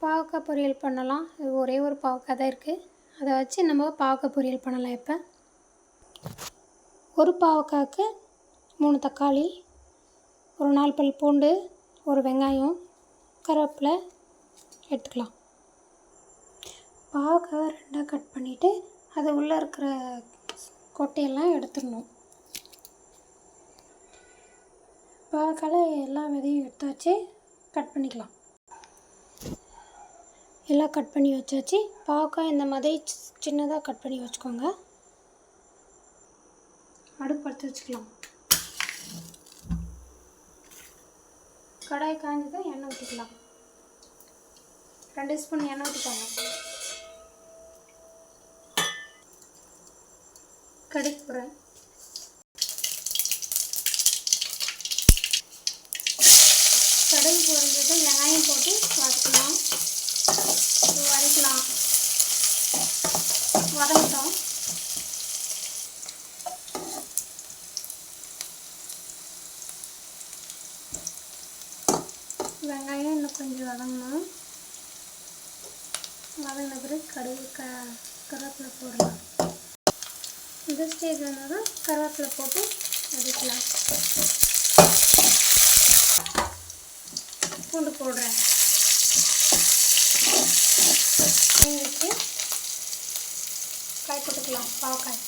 பாவக்காய் பொரியல் பண்ணலாம். இது ஒரே ஒரு பாவக்காய் தான் இருக்குது. அதை வச்சு நம்ம பாவக்காய் பொரியல் பண்ணலாம். இப்போ ஒரு பாவக்காய்க்கு 3 தக்காளி, ஒரு 4 பல் பூண்டு, ஒரு வெங்காயம், கருவேப்பிலை எடுத்துக்கலாம். பாவக்காய் 2 கட் பண்ணிவிட்டு அது உள்ளே இருக்கிற கொட்டையெல்லாம் எடுத்துடணும். பாவக்காயில் எல்லா விதையும் எடுத்தாச்சு. கட் பண்ணிக்கலாம். எல்லாம் கட் பண்ணி வச்சாச்சு. பாவக்காய் இந்த மாதிரி சின்னதாக கட் பண்ணி வச்சுக்கோங்க. அடுப்பு பற்ற வச்சுக்கலாம். கடாய் காய்ஞ்சதும் எண்ணெய் ஊற்றிக்கலாம். 2 ஸ்பூன் எண்ணெய் ஊற்றிக்கோங்க. கடுகு போடுறேன். கடுகு போடுறது வெங்காயம் போட்டு வதக்கலாம். வதங்கட்டும். வெங்காயம் இன்னும் கொஞ்சம் வதங்கணும். வதங்கின பிறகு கடுகு கருவேப்பிலை போடலாம். இந்த ஸ்டேஜ் வந்ததும் கருவேப்பிலை போட்டு வதக்கலாம். பூண்டு போடுறேன். வச்சு காய் போட்டுக்கலாம். பாவக்காய்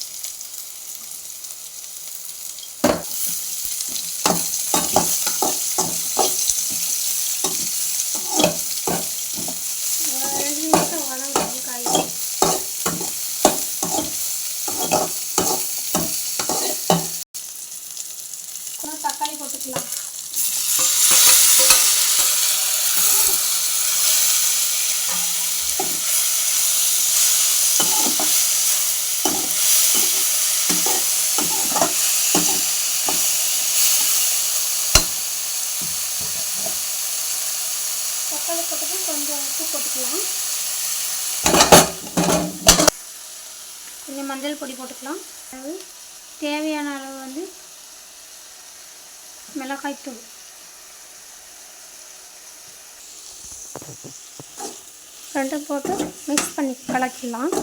தக்காளி போட்டுக்கலாம். தக்காளி போட்டுட்டு கொஞ்சம் உப்பு போட்டுக்கலாம். கொஞ்சம் மஞ்சள் பொடி போட்டுக்கலாம். தேவையான அளவு மிளகாய்த்தூள். ரெண்டும் போட்டு மிக்ஸ் பண்ணி கலக்கிடலாம்.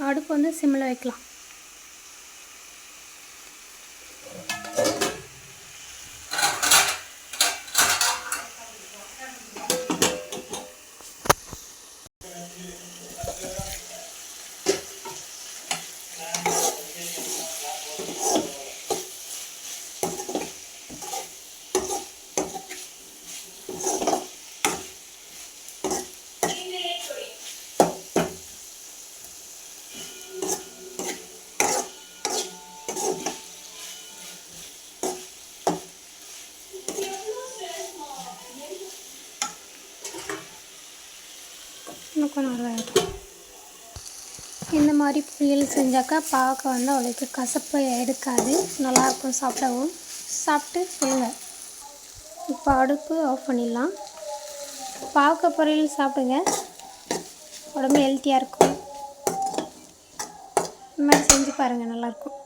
அடுப்பு சிம்மில் வைக்கலாம். இந்த மாதிரி பொரியல் செஞ்சாக்கா பாவக்காய் அவளுக்கு கசப்பை எடுக்காது. நல்லாயிருக்கும் சாப்பிடவும். சாப்பிட்டு சொல்லுங்கள். இப்போ அடுப்பு ஆஃப் பண்ணிடலாம். பாவக்காய் பொரியல் சாப்பிடுங்க. உடம்பு ஹெல்த்தியாக இருக்கும். இந்த மாதிரி செஞ்சு பாருங்கள். நல்லாயிருக்கும்.